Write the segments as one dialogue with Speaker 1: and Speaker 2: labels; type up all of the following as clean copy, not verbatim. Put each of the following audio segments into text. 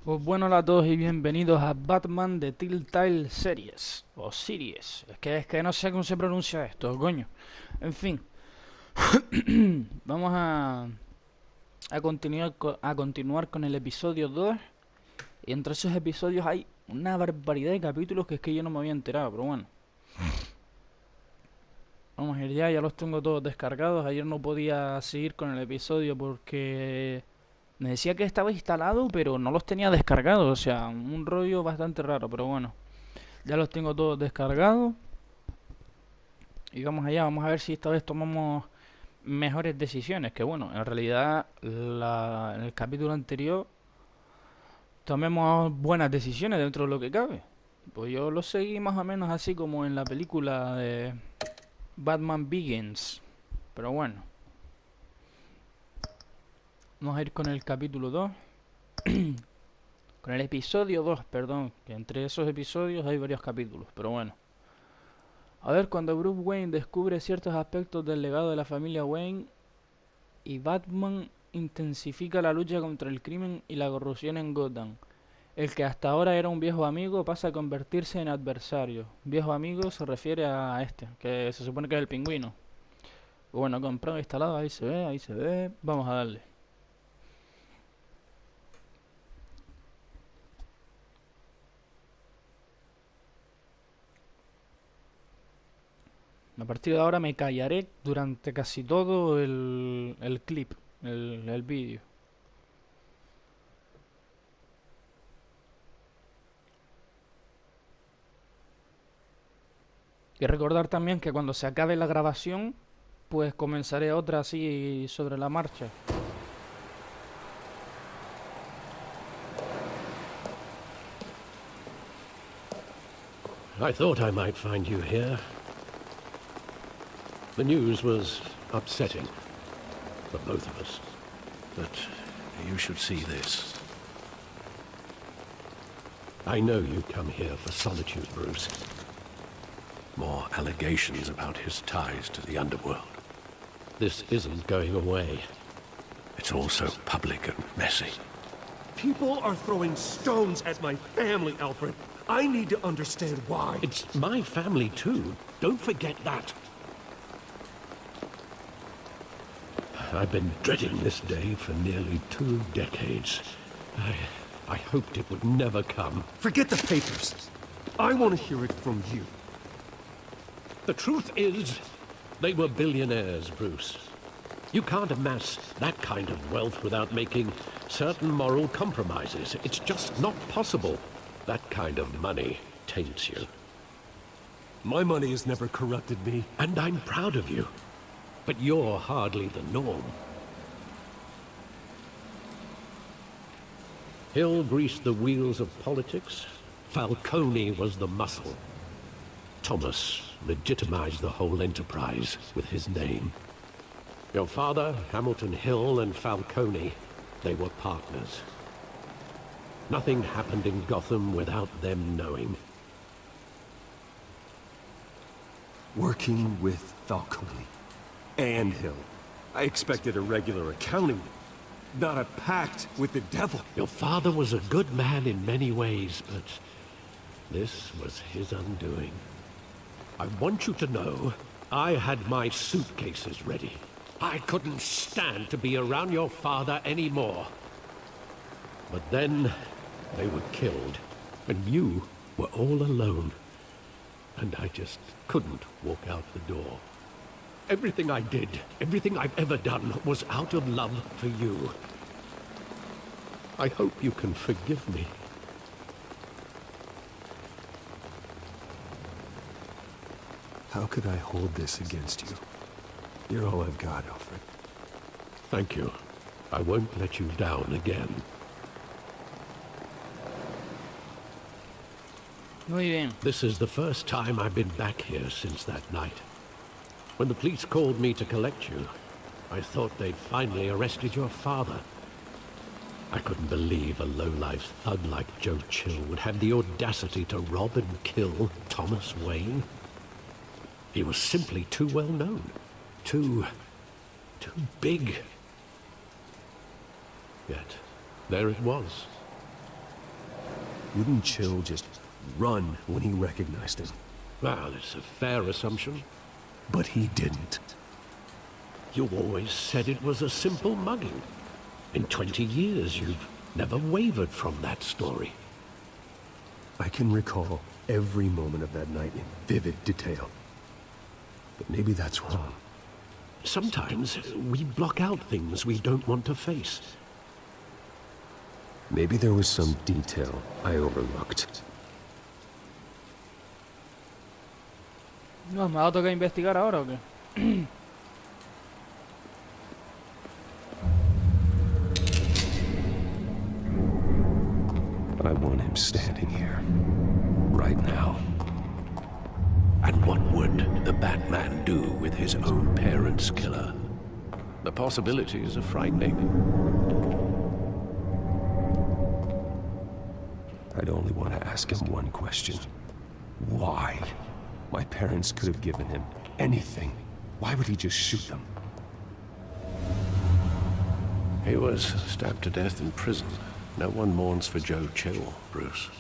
Speaker 1: Pues bueno, hola a todos y bienvenidos a Batman de Telltale Series, o Series. Es que no sé cómo se pronuncia esto, coño. En fin, vamos a continuar con el episodio 2. Y entre esos episodios hay una barbaridad de capítulos que es que yo no me había enterado, pero bueno. Vamos a ir ya los tengo todos descargados. Ayer no podía seguir con el episodio porque me decía que estaba instalado, pero no los tenía descargados. O sea, un rollo bastante raro, pero bueno. Ya los tengo todos descargados. Y vamos allá, vamos a ver si esta vez tomamos mejores decisiones. Que bueno, en realidad en el capítulo anterior tomemos buenas decisiones dentro de lo que cabe. Pues yo lo seguí más o menos así como en la película de Batman Begins. Pero bueno, vamos a ir con el capítulo 2. Con el episodio 2, perdón. Que entre esos episodios hay varios capítulos, pero bueno. A ver, cuando Bruce Wayne descubre ciertos aspectos del legado de la familia Wayne y Batman intensifica la lucha contra el crimen y la corrupción en Gotham. El que hasta ahora era un viejo amigo pasa a convertirse en adversario. Viejo amigo se refiere a este, que se supone que es el pingüino. Bueno, comprado, instalado, ahí se ve, ahí se ve. Vamos a darle. A partir de ahora me callaré durante casi todo el clip, el vídeo. Y recordar también que cuando se acabe la grabación, pues comenzaré otra así sobre la marcha.
Speaker 2: I thought I might find you here. The news was upsetting for both of us. But you should see this. I know you come here for solitude, Bruce. More allegations about his ties to the underworld. This isn't going away. It's all so public and messy.
Speaker 3: People are throwing stones at my family, Alfred. I need to understand why.
Speaker 2: It's my family too. Don't forget that. I've been dreading this day for nearly 2 decades. I hoped it would never come.
Speaker 3: Forget the papers. I want to hear it from you.
Speaker 2: The truth is, they were billionaires, Bruce. You can't amass that kind of wealth without making certain moral compromises. It's just not possible. That kind of money taints you.
Speaker 3: My money has never corrupted me.
Speaker 2: And I'm proud of you. But you're hardly the norm. Hill greased the wheels of politics. Falcone was the muscle. Thomas legitimized the whole enterprise with his name. Your father, Hamilton Hill, and Falcone, they were partners. Nothing happened in Gotham without them knowing.
Speaker 3: Working with Falcone and Hill. I expected a regular accounting, not a pact with the devil.
Speaker 2: Your father was a good man in many ways, but this was his undoing. I want you to know, I had my suitcases ready. I couldn't stand to be around your father anymore. But then, they were killed, and you were all alone. And I just couldn't walk out the door. Everything I did, everything I've ever done, was out of love for you. I hope you can forgive me.
Speaker 3: How could I hold this against you? You're all I've got, Alfred.
Speaker 2: Thank you. I won't let you down again.
Speaker 1: Muy bien.
Speaker 2: This is the first time I've been back here since that night. When the police called me to collect you, I thought they'd finally arrested your father. I couldn't believe a low-life thug like Joe Chill would have the audacity to rob and kill Thomas Wayne. He was simply too well known. Too big. Yet, there it was.
Speaker 3: wouldn't Chill just run when he recognized him?
Speaker 2: Well, it's a fair assumption.
Speaker 3: But he didn't.
Speaker 2: You always said it was a simple mugging. In 20 years, you've never wavered from that story.
Speaker 3: I can recall every moment of that night in vivid detail. But maybe that's wrong.
Speaker 2: Sometimes we block out things we don't want to face.
Speaker 3: Maybe there was some detail I overlooked.
Speaker 1: No, ¿me va a tocar investigar ahora o qué?
Speaker 3: I want him standing here, right now.
Speaker 2: And what would the Batman do with his own parents' killer? The possibilities are frightening.
Speaker 3: I'd only want to ask him one question. Why? My parents could have given him anything. Why would he just shoot them?
Speaker 2: He was stabbed to death in prison. No one mourns for Joe Chill, Bruce.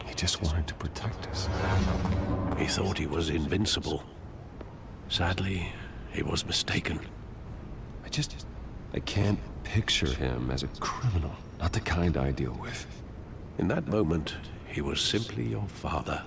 Speaker 3: He just wanted to protect us.
Speaker 2: He thought he was invincible. Sadly, he was mistaken.
Speaker 3: I can't picture him as a criminal. Not the kind I deal with.
Speaker 2: In that moment, he was simply your father.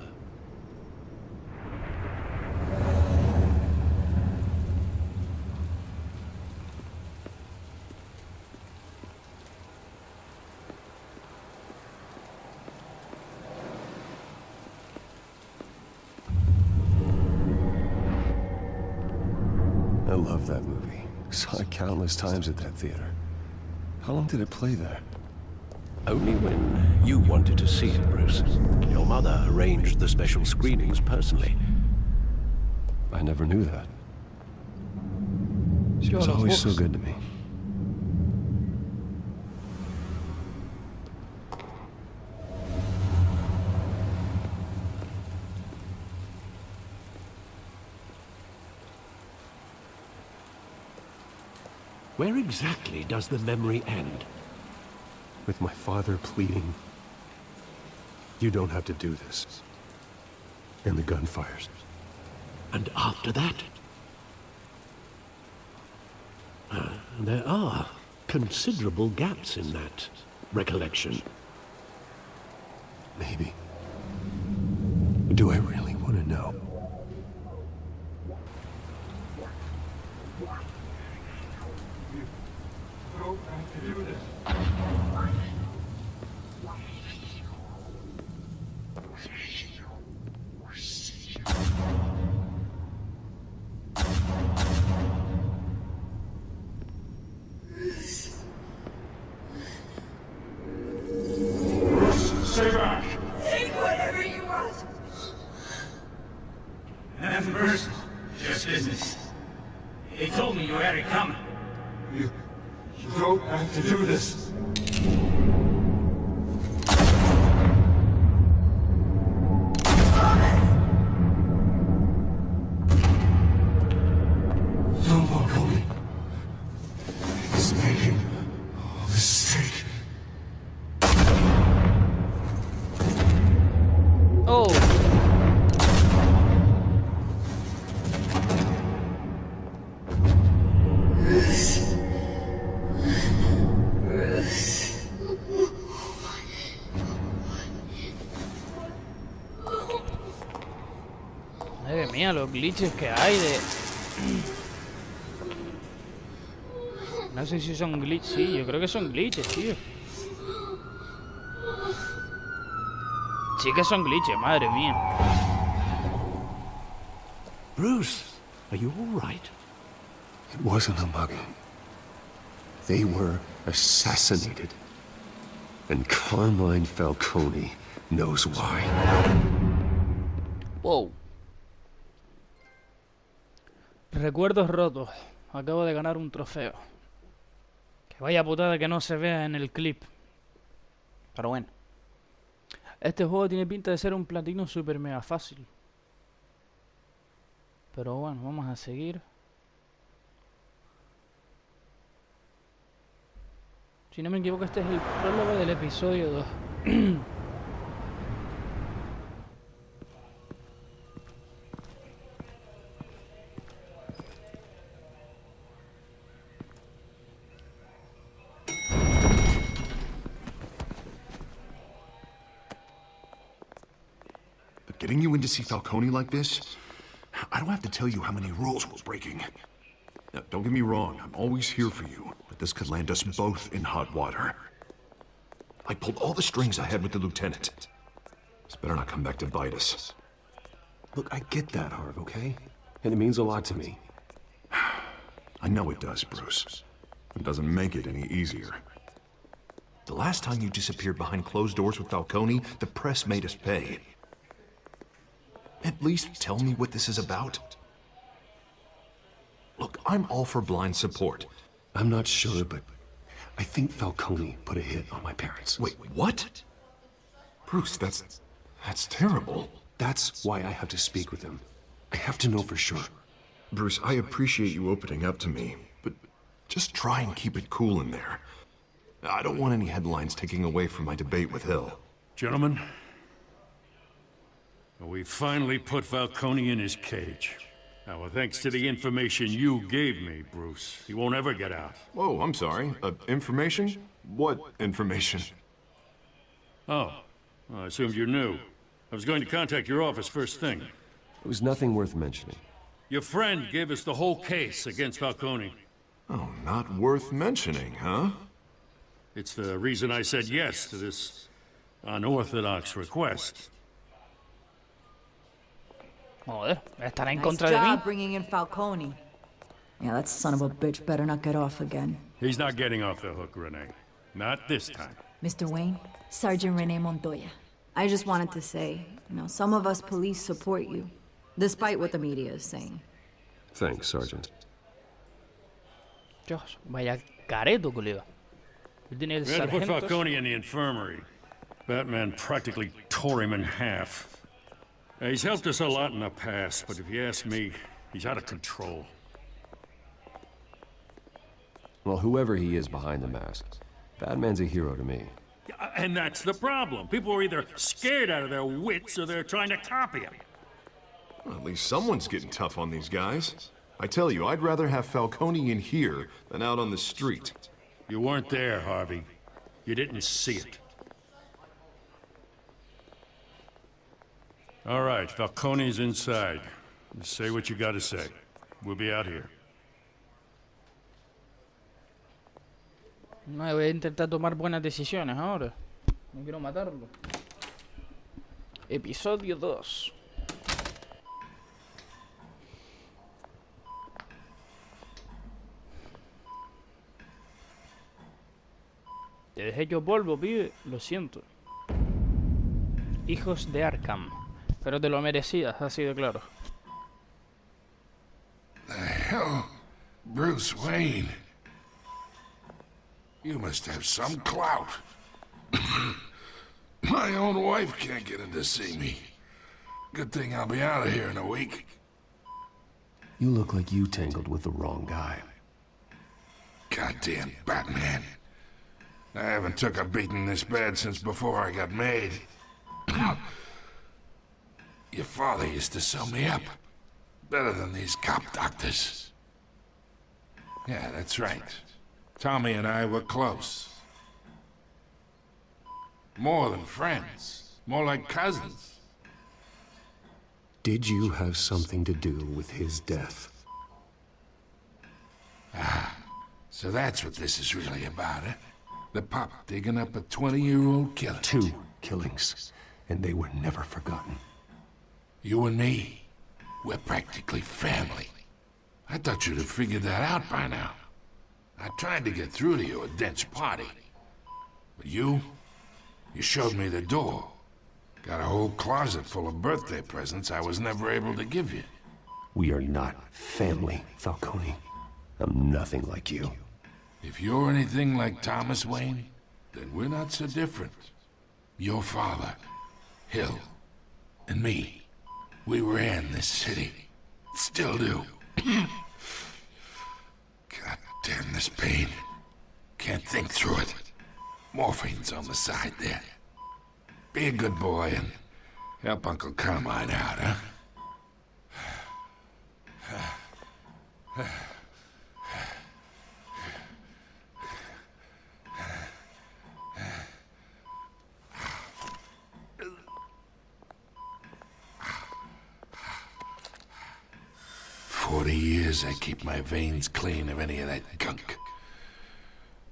Speaker 3: I love that movie. Saw it countless times at that theater. How long did it play there?
Speaker 2: Only when you wanted to see it, Bruce. Your mother arranged the special screenings personally.
Speaker 3: I never knew that. She
Speaker 1: Yo,
Speaker 3: was
Speaker 1: los
Speaker 3: always so
Speaker 1: books.
Speaker 3: good to me.
Speaker 2: Where exactly does the memory end?
Speaker 3: With my father pleading, "You don't have to do this." And the gun fires.
Speaker 2: And after that? There are considerable gaps in that recollection.
Speaker 3: Maybe. Do I really want to know?
Speaker 4: Stay back!
Speaker 5: Take whatever you want.
Speaker 4: Nothing personal, just business. He told me you had it coming. You don't have to do this. Don't walk on me. He's making a mistake.
Speaker 1: Oh, madre mía, los glitches que hay de... No sé si son glitches, sí, yo creo que son glitches, tío. Sí que son glitches, madre mía.
Speaker 2: Bruce, are you all right?
Speaker 3: It wasn't a mugging. They were assassinated. And Carmine Falcone knows why.
Speaker 1: Wow. Recuerdos rotos. Acabo de ganar un trofeo. Que vaya putada que no se vea en el clip. Pero bueno. Este juego tiene pinta de ser un platino super mega fácil. Pero bueno, vamos a seguir. Si no me equivoco, este es el prólogo del episodio 2.
Speaker 6: But getting you in to see Falcone like this, I don't have to tell you how many rules we're breaking. Now, don't get me wrong, I'm always here for you, but this could land us both in hot water. I pulled all the strings I had with the lieutenant. This better not come back to bite us.
Speaker 3: Look, I get that, Harv, okay? And it means a lot to me.
Speaker 6: I know it does, Bruce. It doesn't make it any easier. The last time you disappeared behind closed doors with Falcone, the press made us pay. At least tell me what this is about. Look, I'm all for blind support.
Speaker 3: I'm not sure, but I think Falcone put a hit on my parents.
Speaker 6: Wait, what? Bruce, that's terrible.
Speaker 3: That's why I have to speak with him. I have to know for sure.
Speaker 6: Bruce, I appreciate you opening up to me, but just try and keep it cool in there. I don't want any headlines taking away from my debate with Hill.
Speaker 7: Gentlemen, we finally put Falcone in his cage. Now, thanks to the information you gave me, Bruce, he won't ever get out.
Speaker 6: Whoa, I'm sorry. Information? What information?
Speaker 7: Oh, well, I assumed you knew. I was going to contact your office first thing.
Speaker 3: It was nothing worth mentioning.
Speaker 7: Your friend gave us the whole case against Falcone.
Speaker 6: Oh, not worth mentioning, huh?
Speaker 7: It's the reason I said yes to this unorthodox request.
Speaker 1: Joder, estará en
Speaker 8: Nice
Speaker 1: contra de mí.
Speaker 8: job bringing in Falcone. Yeah, that son of a bitch better not get off again.
Speaker 7: He's not getting off the hook, Renee. Not this time.
Speaker 8: Mr. Wayne, Sergeant Renee Montoya. I just wanted to say, some of us police support you, despite what the media is saying.
Speaker 3: Thanks, Sergeant.
Speaker 1: Dios, vaya careto, colega. Tiene el
Speaker 7: We had to put
Speaker 1: sargento.
Speaker 7: Falcone in the infirmary. Batman practically tore him in half. He's helped us a lot in the past, but if you ask me, he's out of control.
Speaker 3: Well, whoever he is behind the mask, Batman's a hero to me.
Speaker 7: And that's the problem. People are either scared out of their wits or they're trying to copy him.
Speaker 6: Well, at least someone's getting tough on these guys. I tell you, I'd rather have Falcone in here than out on the street.
Speaker 7: You weren't there, Harvey. You didn't see it. All right, Falcone's inside. Just say what you gotta say. We'll be out here.
Speaker 1: No, voy a intentar tomar buenas decisiones ahora. No quiero matarlo. Episodio 2. Te dejé yo polvo, pibe. Lo siento. Hijos de Arkham. Pero te lo merecías, así de claro.
Speaker 4: The hell? Bruce Wayne. You must have some clout. My own wife can't get in to see me. Good thing I'll be out of here in a week.
Speaker 3: You look like you tangled with the wrong guy.
Speaker 4: Goddamn Batman. I haven't took a beating this bad since before I got made. Your father used to sew me up. Better than these cop doctors. Yeah, that's right. Tommy and I were close. More than friends. More like cousins.
Speaker 3: Did you have something to do with his death?
Speaker 4: So that's what this is really about, eh? The pup digging up a 20-year-old killer.
Speaker 3: 2 killings, and they were never forgotten.
Speaker 4: You and me, we're practically family. I thought you'd have figured that out by now. I tried to get through to you at Dent's party. But you showed me the door. Got a whole closet full of birthday presents I was never able to give you.
Speaker 3: We are not family, Falcone. I'm nothing like you.
Speaker 4: If you're anything like Thomas Wayne, then we're not so different. Your father Hill and me, we ran this city. Still do. God damn this pain. Can't think through it. Morphine's on the side there. Be a good boy and help Uncle Carmine out, huh? 40 years I keep my veins clean of any of that gunk.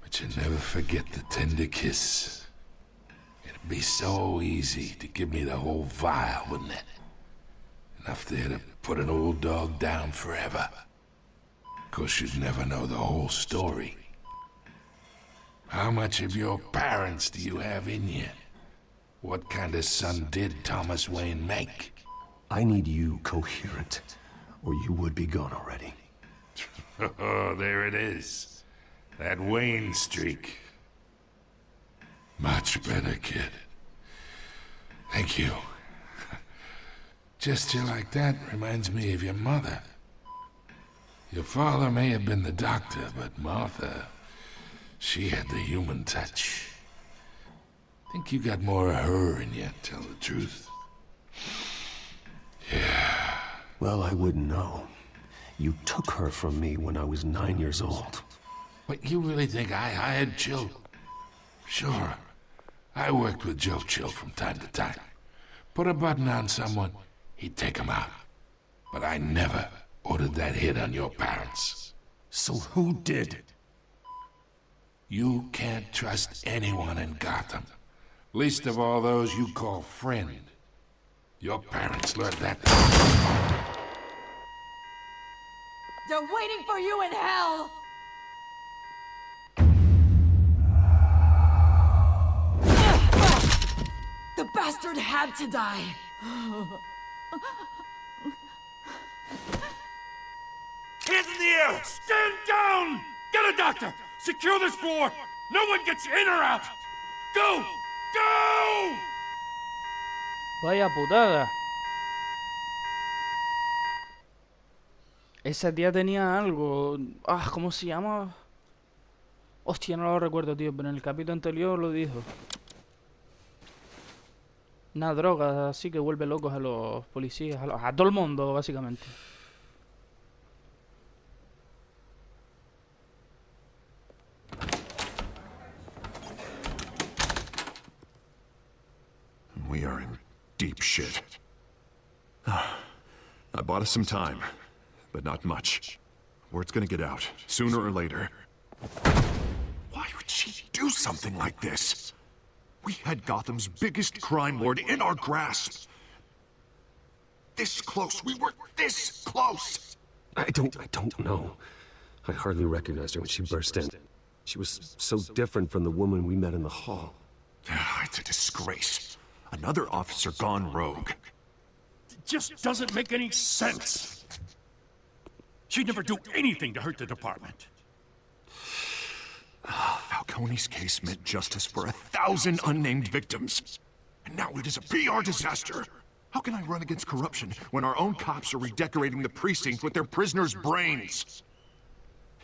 Speaker 4: But you never forget the tender kiss. It'd be so easy to give me the whole vial, wouldn't it? Enough there to put an old dog down forever. Of course, you'd never know the whole story. How much of your parents do you have in you? What kind of son did Thomas Wayne make?
Speaker 3: I need you coherent, or you would be gone already.
Speaker 4: Oh, there it is. That Wayne streak. Much better, kid. Thank you. Gesture like that reminds me of your mother. Your father may have been the doctor, but Martha, she had the human touch. Think you got more of her in you, tell the truth. Yeah.
Speaker 3: Well, I wouldn't know. You took her from me when I was 9 years old.
Speaker 4: What, you really think I hired Chill? Sure. I worked with Joe Chill from time to time. Put a button on someone, he'd take him out. But I never ordered that hit on your parents.
Speaker 3: So who did?
Speaker 4: You can't trust anyone in Gotham. Least of all those you call friend. Your parents learned that.
Speaker 5: They're waiting for you in hell! The bastard had to die!
Speaker 7: Hands in the air! Stand down! Get a doctor! Secure this floor! No one gets in or out! Go! Go!
Speaker 1: Vaya putada. Esa tía tenía algo. Ah, ¿cómo se llama? Hostia, no lo recuerdo, tío, pero en el capítulo anterior lo dijo. Una droga así que vuelve locos a los policías, a todo el mundo, básicamente.
Speaker 6: We are in deep shit. I bought us some time, but not much. Word's gonna get out, sooner or later. Why would she do something like this? We had Gotham's biggest crime lord in our grasp. This close, we were this close!
Speaker 3: I don't know. I hardly recognized her when she burst in. She was so different from the woman we met in the hall.
Speaker 6: It's a disgrace. Another officer gone rogue.
Speaker 7: It just doesn't make any sense. She'd never do anything to hurt the department.
Speaker 6: Falcone's case meant justice for 1,000 unnamed victims. And now it is a PR disaster. How can I run against corruption when our own cops are redecorating the precinct with their prisoners' brains?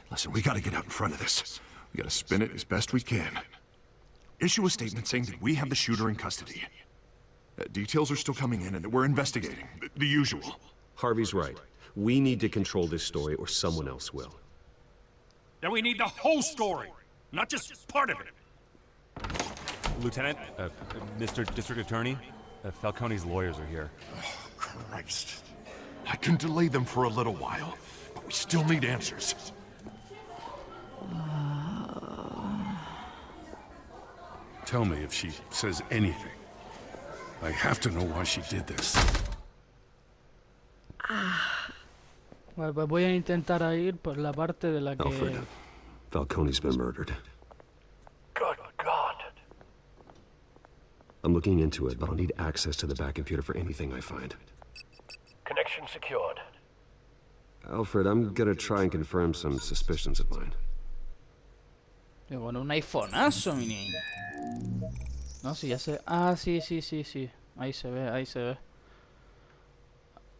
Speaker 6: Listen, we gotta get out in front of this. We gotta spin it as best we can. Issue a statement saying that we have the shooter in custody. Details are still coming in and we're investigating. The usual.
Speaker 9: Harvey's right. We need to control this story or someone else will.
Speaker 7: Then we need the whole story, not just part of it.
Speaker 10: Lieutenant, Mr. District Attorney, Falcone's lawyers are here.
Speaker 6: Oh, Christ. I can delay them for a little while, but we still need answers.
Speaker 4: Tell me if she says anything. I have to know why she did this.
Speaker 1: Vale, pues voy a intentar a ir por la parte de la que...
Speaker 3: Alfred, Falcone's been murdered.
Speaker 2: Good God.
Speaker 3: I'm looking into it, but I'll need access to the back computer for anything I find.
Speaker 2: Connection secured.
Speaker 3: Alfred, I'm gonna try and confirm some suspicions of mine.
Speaker 1: Con un iPhoneazo, mi niño. No, sí, ya sé. Ah, sí. Ahí se ve, ahí se ve.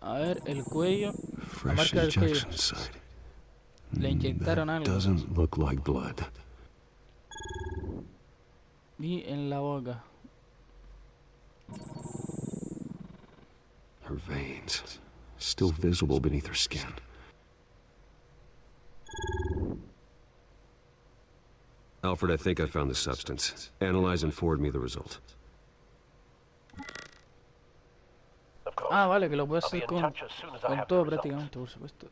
Speaker 1: A ver, el cuello. La
Speaker 3: Fresh
Speaker 1: marca del cuello.
Speaker 3: injection site.
Speaker 1: Le inyectaron
Speaker 3: That
Speaker 1: algo.
Speaker 3: doesn't look like blood.
Speaker 1: Y en la boca.
Speaker 3: Her veins, still visible beneath her skin. Alfred, I think I found the substance. Analyze and forward me the result.
Speaker 1: Ah, vale, que lo puedes hacer con todo prácticamente, por supuesto.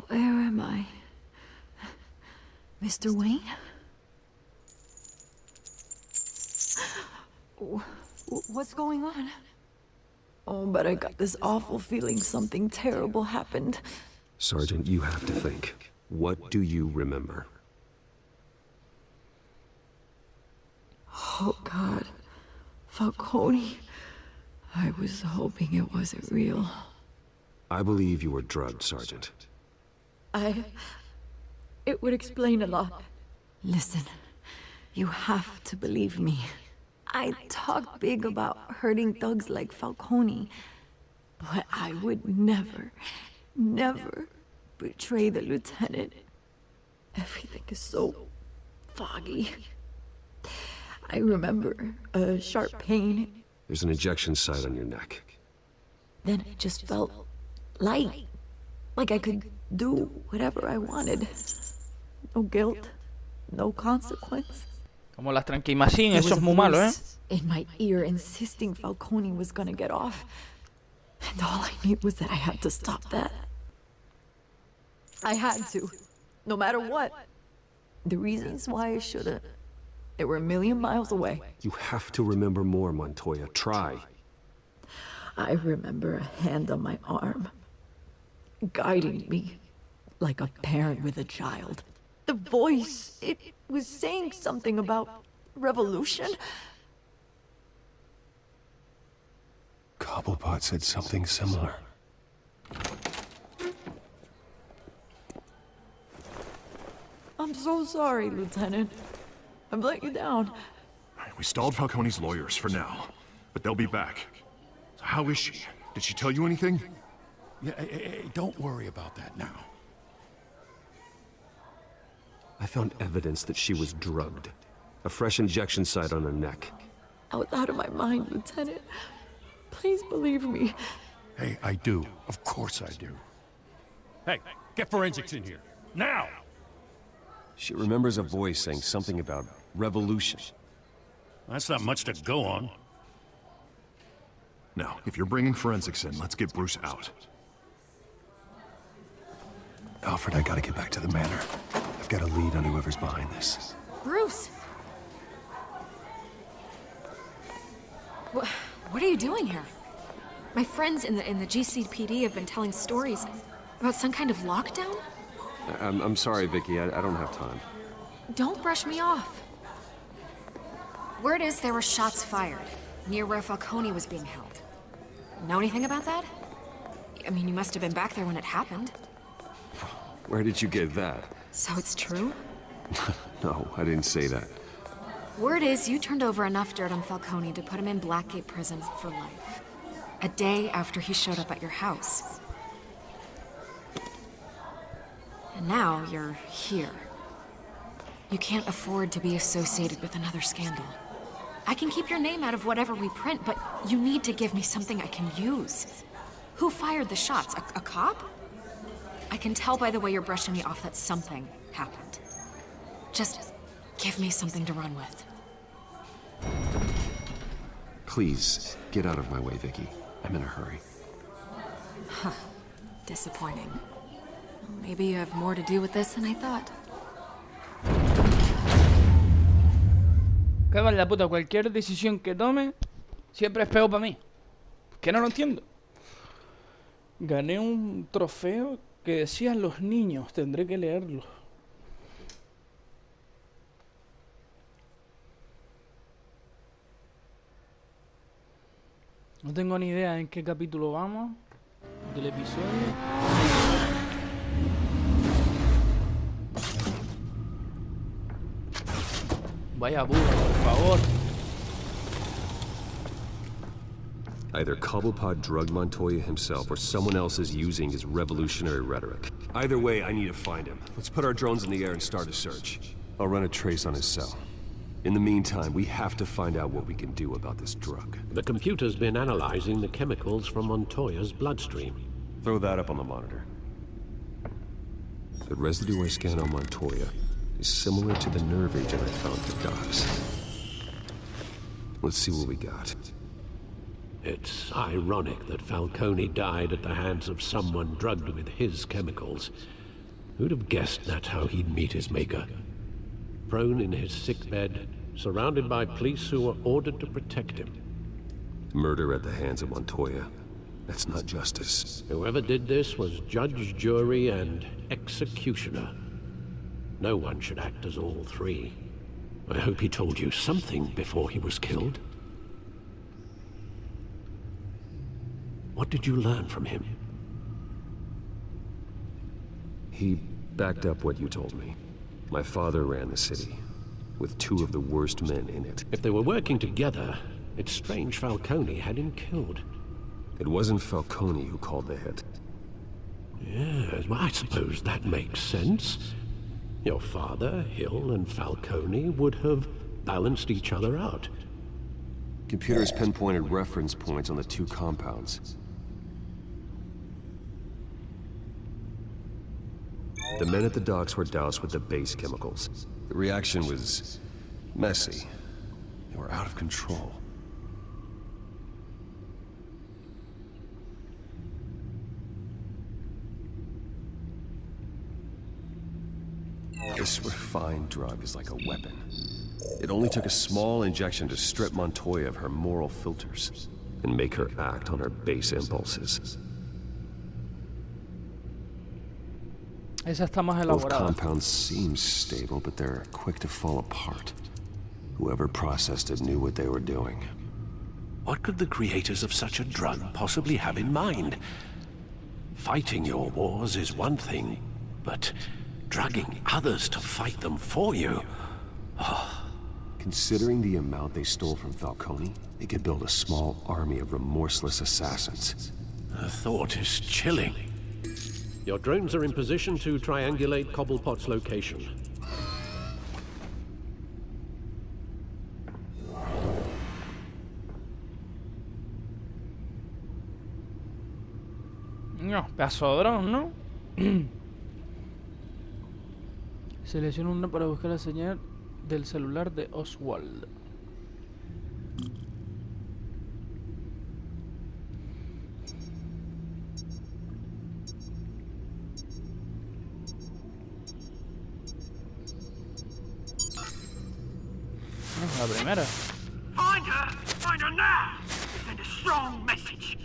Speaker 8: Where am I? Mr. Wayne? What's going on? Oh, but I got this awful feeling something terrible happened.
Speaker 3: Sergeant, you have to think. What do you remember?
Speaker 8: Oh, God. Falcone. I was hoping it wasn't real.
Speaker 3: I believe you were drugged, Sergeant.
Speaker 8: It would explain a lot. Listen, you have to believe me. I talk big about hurting thugs like Falcone, but I would never, never betray the lieutenant. Everything is so foggy. I remember a sharp pain.
Speaker 3: There's an injection site on your neck.
Speaker 8: Then it just felt light. Like I could do whatever I wanted. No guilt, no consequence.
Speaker 1: Como las tranquimacín,
Speaker 8: There
Speaker 1: eso
Speaker 8: was
Speaker 1: es
Speaker 8: a
Speaker 1: muy malo,
Speaker 8: voice in my ear insisting Falcone was gonna get off. And all I knew was that I had to stop that. I had to, no matter what. The reasons why I shouldn't, they were a million miles away.
Speaker 3: You have to remember more, Montoya. Try.
Speaker 8: I remember a hand on my arm, guiding me like a parent with a child. The voice, it was saying something about revolution.
Speaker 3: Cobblepot said something similar.
Speaker 8: I'm so sorry, Lieutenant. I've let you down.
Speaker 6: We stalled Falcone's lawyers for now, but they'll be back. So how is she? Did she tell you anything?
Speaker 7: Yeah, hey, don't worry about that now.
Speaker 3: I found evidence that she was drugged. A fresh injection site on her neck.
Speaker 8: I was out of my mind, Lieutenant. Please believe me.
Speaker 7: Hey, I do. Of course I do. Hey, get forensics in here. Now!
Speaker 9: She remembers a voice saying something about revolution.
Speaker 7: That's not much to go on.
Speaker 6: Now, if you're bringing forensics in, let's get Bruce out. Alfred, I gotta get back to the manor. I've got a lead on whoever's behind this.
Speaker 11: Bruce! What are you doing here? My friends in the GCPD have been telling stories about some kind of lockdown?
Speaker 9: I'm sorry, Vicky. I don't have time.
Speaker 11: Don't brush me off. Word is there were shots fired near where Falcone was being held. Know anything about that? I mean, you must have been back there when it happened.
Speaker 9: Where did you get that?
Speaker 11: So it's true?
Speaker 9: No, I didn't say that.
Speaker 11: Word is you turned over enough dirt on Falcone to put him in Blackgate Prison for life. A day after he showed up at your house. And now you're here. You can't afford to be associated with another scandal. I can keep your name out of whatever we print, but you need to give me something I can use. Who fired the shots? A cop? I can tell by the way you're brushing me off that something happened. Just give me something to run with.
Speaker 9: Please, get out of my way, Vicky. I'm in a hurry.
Speaker 11: Huh. Disappointing. Maybe you have more to do with this than I thought.
Speaker 1: Cago en la puta, cualquier decisión que tome siempre es peor para mí. Que no lo entiendo. Gané un trofeo que decían los niños, tendré que leerlo. No tengo ni idea en qué capítulo vamos del episodio. Vaya burro, por favor.
Speaker 9: Either Cobblepot drugged Montoya himself, or someone else is using his revolutionary rhetoric. Either way, I need to find him. Let's put our drones in the air and start a search. I'll run a trace on his cell. In the meantime, we have to find out what we can do about this drug.
Speaker 2: The computer's been analyzing the chemicals from Montoya's bloodstream.
Speaker 9: Throw that up on the monitor. The residue I scanned on Montoya is similar to the nerve agent I found at the docks. Let's see what we got.
Speaker 2: It's ironic that Falcone died at the hands of someone drugged with his chemicals. Who'd have guessed that's how he'd meet his maker? Prone in his sickbed, surrounded by police who were ordered to protect him.
Speaker 9: Murder at the hands of Montoya. That's not justice.
Speaker 2: Whoever did this was judge, jury, and executioner. No one should act as all three. I hope he told you something before he was killed. What did you learn from him?
Speaker 9: He backed up what you told me. My father ran the city, with two of the worst men in it.
Speaker 2: If they were working together, it's strange Falcone had him killed.
Speaker 9: It wasn't Falcone who called the hit.
Speaker 2: Yes, well, I suppose that makes sense. Your father, Hill, and Falcone would have balanced each other out.
Speaker 9: Computers pinpointed reference points on the two compounds. The men at the docks were doused with the base chemicals. The reaction was messy. They were out of control. This refined drug is like a weapon. It only took a small injection to strip Montoya of her moral filters and make her act on her base impulses.
Speaker 1: Esa está más
Speaker 9: Both
Speaker 1: elaborada.
Speaker 9: compounds seem stable, but they're quick to fall apart. Whoever processed it knew what they were doing.
Speaker 2: What could the creators of such a drug possibly have in mind? Fighting your wars is one thing, but drugging others to fight them for you?
Speaker 9: Considering the amount they stole from Falcone, they could build a small army of remorseless assassins.
Speaker 2: The thought is chilling. Your drones are in position to triangulate Cobblepot's location.
Speaker 1: No, pedazo de dron, ¿no? Selecciona una para buscar la señal del celular de Oswald. La primera.
Speaker 7: Find her! Find her now! Send a strong message.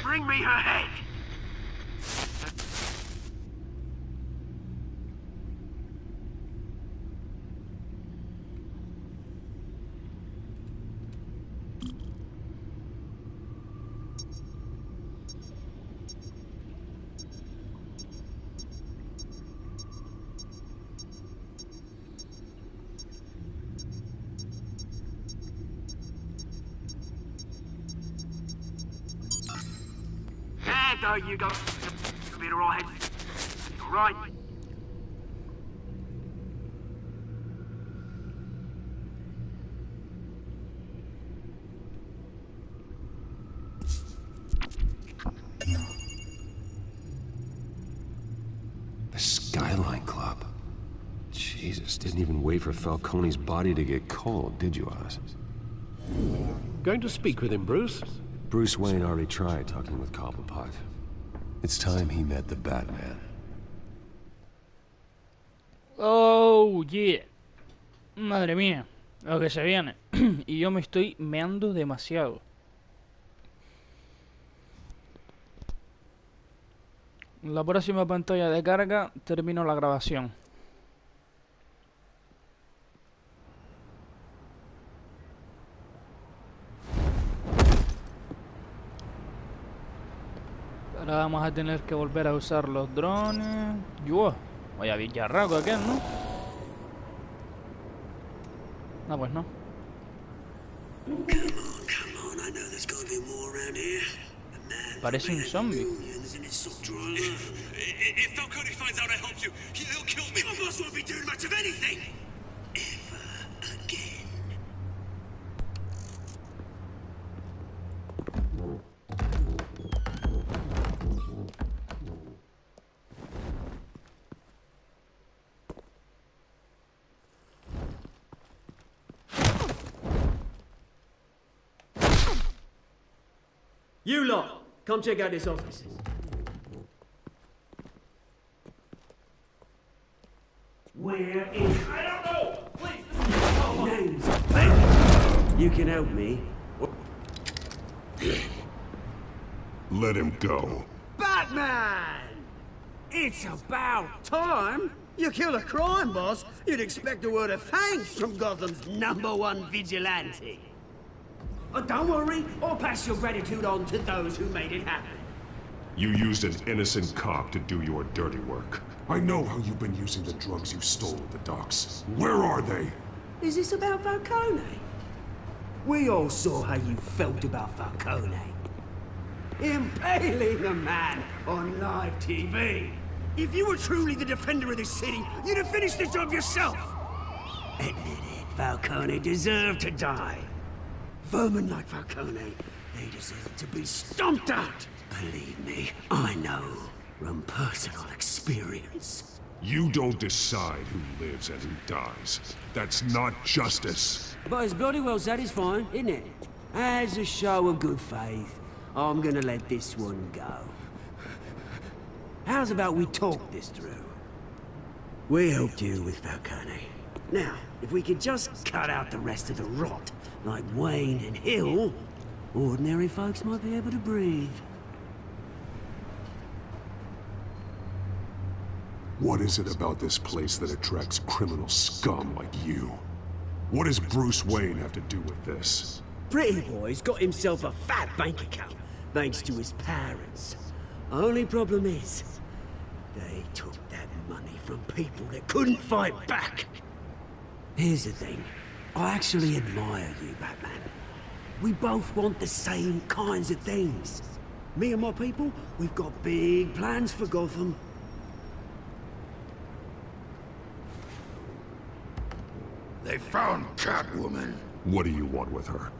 Speaker 7: Bring me her head! There you go. You'll be alright. Alright.
Speaker 9: The Skyline Club. Jesus, didn't even wait for Falcone's body to get cold, did you, Oz?
Speaker 2: Going to speak with him, Bruce?
Speaker 9: Bruce Wayne already tried talking with Cobblepot. It's time he met the Batman.
Speaker 1: Oh, yeah. Madre mía, lo que se viene. Y yo me estoy meando demasiado. En la próxima pantalla de carga termino la grabación. Ahora vamos a tener que volver a usar los drones. Yo, vaya villarraco aquel, ¿no? No, pues no. Parece un zombie.
Speaker 7: If Falcone finds out I helped you, he'll kill me. My boss won't be doing much of anything. Ever again.
Speaker 12: You lot, come check out this office. Where is...
Speaker 7: I don't know! Please!
Speaker 12: Names, man. You can help me.
Speaker 6: Let him go.
Speaker 12: Batman! It's about time. You kill a crime boss, you'd expect a word of thanks from Gotham's #1 vigilante. Don't worry, I'll pass your gratitude on to those who made it happen.
Speaker 6: You used an innocent cop to do your dirty work. I know how you've been using the drugs you stole at the docks. Where are they?
Speaker 12: Is this about Falcone? We all saw how you felt about Falcone. Impaling a man on live TV. If you were truly the defender of this city, you'd have finished the job yourself. Admit it, Falcone deserved to die. Vermin like Falcone, they deserve to be stomped out. Believe me, I know from personal experience.
Speaker 6: You don't decide who lives and who dies. That's not justice.
Speaker 12: But it's bloody well satisfying, isn't it? As a show of good faith, I'm gonna let this one go. How's about we talk this through? We helped you with Falcone. Now, if we could just cut out the rest of the rot, like Wayne and Hill, ordinary folks might be able to breathe.
Speaker 6: What is it about this place that attracts criminal scum like you? What does Bruce Wayne have to do with this?
Speaker 12: Pretty Boy's got himself a fat bank account, thanks to his parents. Only problem is, they took that money from people that couldn't fight back. Here's the thing. I actually admire you, Batman. We both want the same kinds of things. Me and my people, we've got big plans for Gotham.
Speaker 7: They found Catwoman.
Speaker 6: What do you want with her?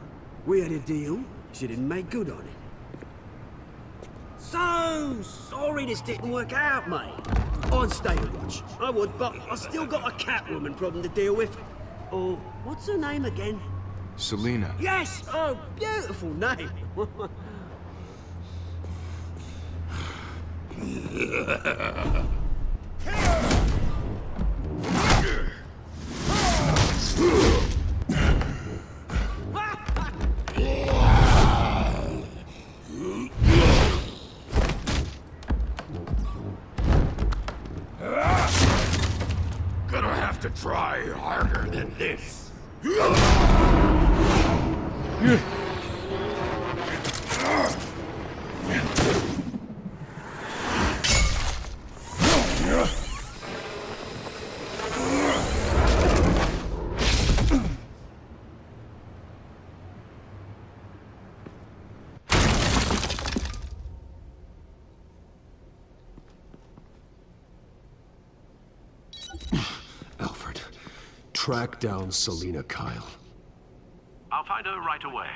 Speaker 12: We had a deal. She didn't make good on it. So sorry this didn't work out, mate. I'd stay to watch. I would, but I still got a Catwoman problem to deal with. Oh, what's her name again?
Speaker 6: Selina.
Speaker 12: Yes! Oh, beautiful name.
Speaker 7: Gonna have to try harder than this.
Speaker 6: Alfred, track down Selina Kyle.
Speaker 7: I'll find her right away.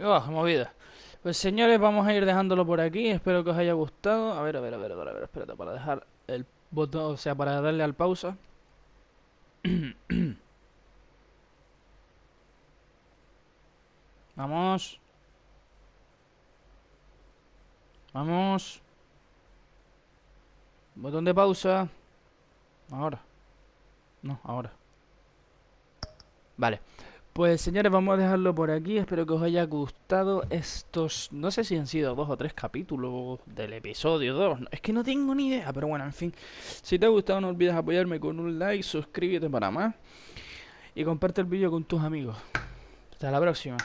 Speaker 1: Oh, movida. Pues señores, vamos a ir dejándolo por aquí. Espero que os haya gustado. A ver, espérate, para dejar el botón, o sea, para darle al pausa. Vamos. Vamos. Botón de pausa. Ahora. No, ahora. Vale. Pues señores, vamos a dejarlo por aquí. Espero que os haya gustado estos, no sé si han sido 2 o 3 capítulos del episodio 2. Es que no tengo ni idea, pero bueno, en fin. Si te ha gustado, no olvides apoyarme con un like, suscríbete para más y comparte el vídeo con tus amigos. Hasta la próxima.